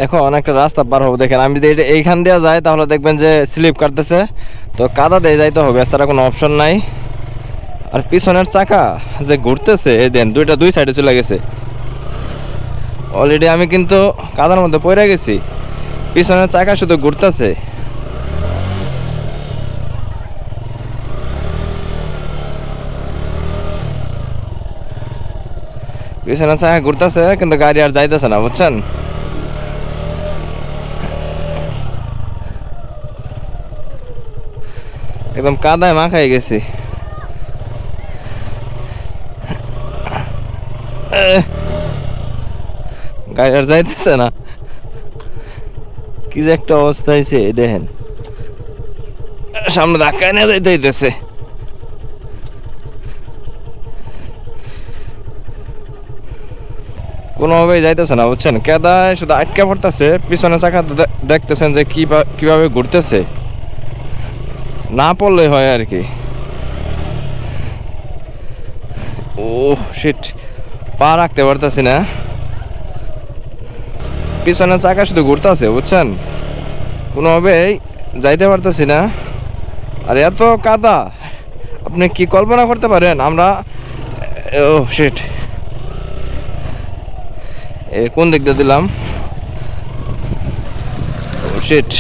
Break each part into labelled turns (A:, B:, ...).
A: এখন একটা রাস্তা পার হবো, দেখেন আমি যদি এইখান দিয়ে যাই তাহলে দেখবেন যে স্লিপ কাটতেছে, তো কাদা দিয়ে যাইতে হবে, এছাড়া কোনো অপশন নাই। আর পিছনের চাকা যে ঘুরতেছে, এই দেন দুই সাইডে চলে গেছে। অলরেডি আমি কিন্তু কাদার মধ্যে পড়ে গেছি, পিছনের চাকা শুধু ঘুরতেছে। পিছনের চাকা ঘুরতেছে কিন্তু গাড়ি আর যাইতেছে না, বুঝছেন। একদম কাদায় মাখাই গেছি। গাড়ি আর যাইতেছে না, কি যে একটা অবস্থা হয়েছে দেখেন, সামনে ধাক্কা নিয়ে যাইতে হইতেছে। কোনোভাবেই যাইতেছে না, বুঝছেন, কেদায় শুধু আটকা পড়তেছে। পিছনে চাকা দেখতেছেন যে কিভাবে ঘুরতেছে, না পড়লে হয় আর কি। ও শিট, পা রাখতে পারতেছি না, পিছনে চাকা শুধু ঘুরতেছে, বুঝছেন, কোনোভাবেই যাইতে পারতেছি না। আর এত কাদা, আপনি কি কল্পনা করতে পারেন আমরা। ও শিট, কোন দিক দিয়ে দিলাম, ও শিট।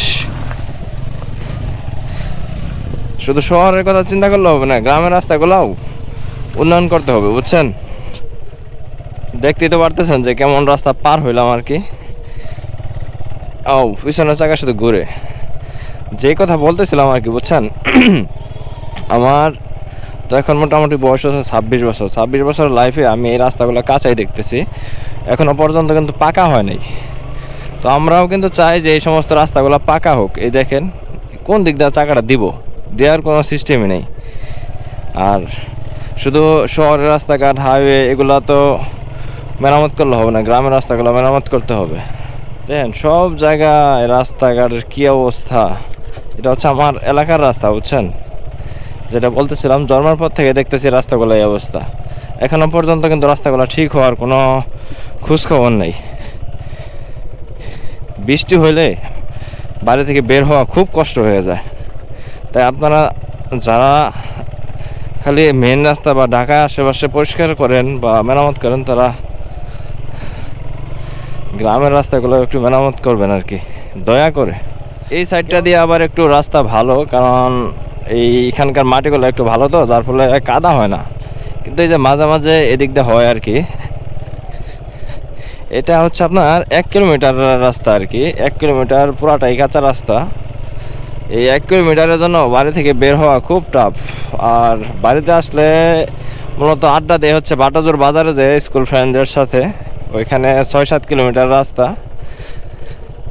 A: শুধু শহরের কথা চিন্তা করলে হবে না, গ্রামের রাস্তাগুলোও উন্নয়ন করতে হবে, বুঝছেন। দেখতেই তো পারতেছেন যে কেমন রাস্তা পার হইলাম আর কি। ও পিছনের চাকা শুধু ঘুরে, যে কথা বলতেছিলাম আর কি, বুঝছেন। আমার তো এখন মোটামুটি বয়স হচ্ছে 26 বছর। 26 বছর লাইফে আমি এই রাস্তাগুলো কাঁচাই দেখতেছি, এখনো পর্যন্ত কিন্তু পাকা হয় নাই। তো আমরাও কিন্তু চাই যে এই সমস্ত রাস্তাগুলো পাকা হোক। এই দেখেন কোন দিক দিয়ে চাকাটা দিব, দেওয়ার কোনো সিস্টেমই নেই। আর শুধু শহরের রাস্তাঘাট, হাইওয়ে এগুলো তো মেরামত করলে হবে না, গ্রামের রাস্তাগুলো মেরামত করতে হবে। দেখেন সব জায়গায় রাস্তাঘাটের কী অবস্থা। এটা হচ্ছে আমার এলাকার রাস্তা, বুঝছেন, যেটা বলতেছিলাম, জন্মের পর থেকে দেখতেছি রাস্তাগুলো এই অবস্থা। এখনো পর্যন্ত কিন্তু রাস্তাগুলো ঠিক হওয়ার কোনো খোঁজখবর নেই। বৃষ্টি হইলে বাড়ি থেকে বের হওয়া খুব কষ্ট হয়ে যায়। তাই আপনারা যারা খালি মেন রাস্তা বা ঢাকা আশেপাশে পরিষ্কার করেন বা মেরামত করেন, তারা গ্রামের রাস্তাগুলো একটু মেরামত করবেন আর কি, দয়া করে। এই সাইডটা দিয়ে আবার একটু রাস্তা ভালো, কারণ এইখানকার মাটিগুলো একটু ভালো, তো যার ফলে কাদা হয় না। কিন্তু এই যে মাঝে মাঝে এদিক দিয়ে হয় আর কি। এটা হচ্ছে আপনার 1 কিলোমিটার রাস্তা আর কি, 1 কিলোমিটার পুরাটাই কাঁচা রাস্তা। এই 1 কিলোমিটারের জন্য বাড়ি থেকে বের হওয়া খুব টাফ। আর বাড়িতে আসলে মূলত আড্ডা দেয় হচ্ছে বাটাজোর বাজারে, যে স্কুল ফ্রেন্ডদের সাথে, ওইখানে 6-7 কিলোমিটার রাস্তা।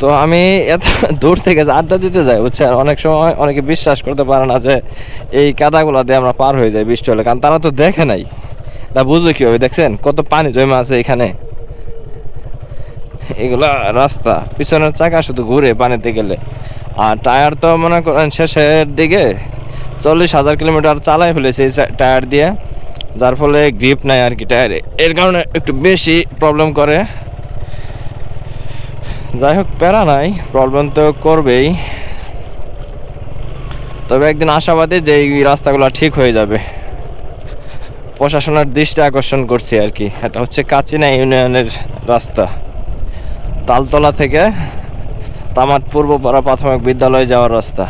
A: তো আমি এত দূর থেকে আড্ডা দিতে যাই, বুঝছেন, অনেক সময় অনেকে বিশ্বাস করতে পারে না যে এই কাদাগুলা দিয়ে আমরা পার হয়ে যাই বৃষ্টি হলে, কারণ তারা তো দেখে নাই। তা বুঝবে কীভাবে, দেখছেন কত পানি জমে আছে এখানে। এগুলা রাস্তা, পিছনের চাকা শুধু ঘুরে পানিতে গেলে। আর টায়ার তো মনে করেন শেষের দিকে 40,000 কিলোমিটার চালাই ফেলেছে এই টায়ার দিয়ে, যার ফলে গ্রিপ নাই আর কি টায়ারে, এর কারণে একটু বেশি প্রবলেম করে। যাই হোক, প্যারা নাই, প্রবলেম তো করবেই। তবে একদিন আশাবাদী যে এই রাস্তাগুলো ঠিক হয়ে যাবে। প্রশাসনের দৃষ্টি আকর্ষণ করছি আর কি। এটা হচ্ছে কাচিনা ইউনিয়নের রাস্তা, তালতলা থেকে তামাট পূর্বপাড়া প্রাথমিক বিদ্যালয়ে যাওয়ার রাস্তা।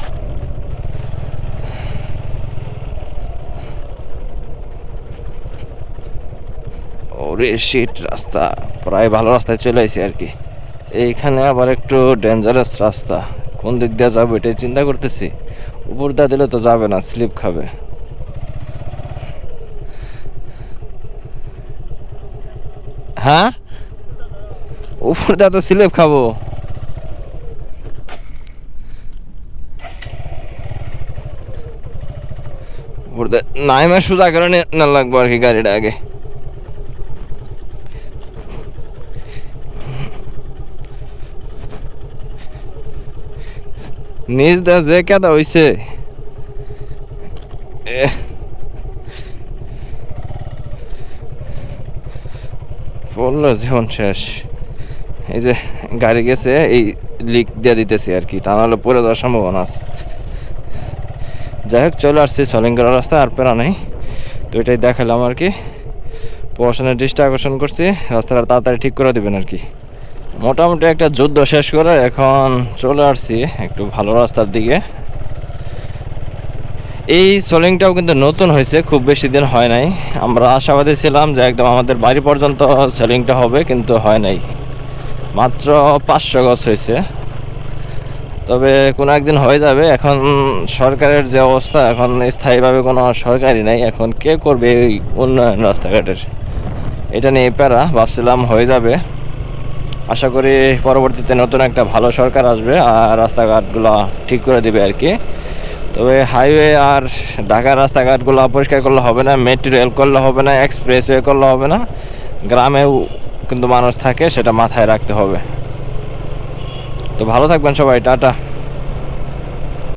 A: ওরে শিট, রাস্তা প্রায় ভালো রাস্তায় চলে আসি আর কি। এইখানে আবার একটু ডেঞ্জারাস রাস্তা, কোন দিক দিয়ে যাবো এটাই চিন্তা করতেছি। উপর দিয়ে দিলে তো যাবে না, স্লিপ খাবে। হ্যাঁ, উপর দিয়ে তো স্লিপ খাবো। উপর দিয়ে নাইমা সোজা করে না লাগবো আর কি গাড়িটা আগে। নিজ দা যে কেদা হইছে, পড়লো জীবন শেষ। এই যে গাড়ি গেছে এই লিক দিয়ে দিতেছি আর কি, তা নাহলে পড়ে যাওয়ার সম্ভাবনা আছে। যাই হোক চলে আসছি সলিংগড় রাস্তা, আর পেরা নেই। তো এটাই দেখালাম আর কি, প্রশাসনের দৃষ্টি আকর্ষণ করছি, রাস্তাটা তাড়াতাড়ি ঠিক করে দেবেন আর কি। মোটামুটি একটা যুদ্ধ শেষ করে এখন চলে আসছি একটু ভালো রাস্তার দিকে। এই সোলিংটাও কিন্তু নতুন হয়েছে, খুব বেশি দিন হয় নাই। আমরা আশাবাদী ছিলাম যে একদম আমাদের বাড়ি পর্যন্ত সোলিংটা হবে, কিন্তু হয় নাই, মাত্র 500 গজ হয়েছে। তবে কোনো একদিন হয়ে যাবে। এখন সরকারের যে অবস্থা, এখন স্থায়ীভাবে কোনো সরকারই নাই, এখন কে করবে এই উন্নয়ন রাস্তাঘাটের, এটা নিয়ে প্যারা। ভাবছিলাম হয়ে যাবে, আশা করি পরবর্তীতে নতুন একটা ভালো সরকার আসবে আর রাস্তাঘাটগুলো ঠিক করে দেবে আর কি। তবে হাইওয়ে আর ঢাকার রাস্তাঘাটগুলো পরিষ্কার করলে হবে না, মেট্রো রেল করলে হবে না, এক্সপ্রেসওয়ে করলে হবে না, গ্রামেও কিন্তু মানুষ থাকে, সেটা মাথায় রাখতে হবে। তো ভালো থাকবেন সবাই, টাটা।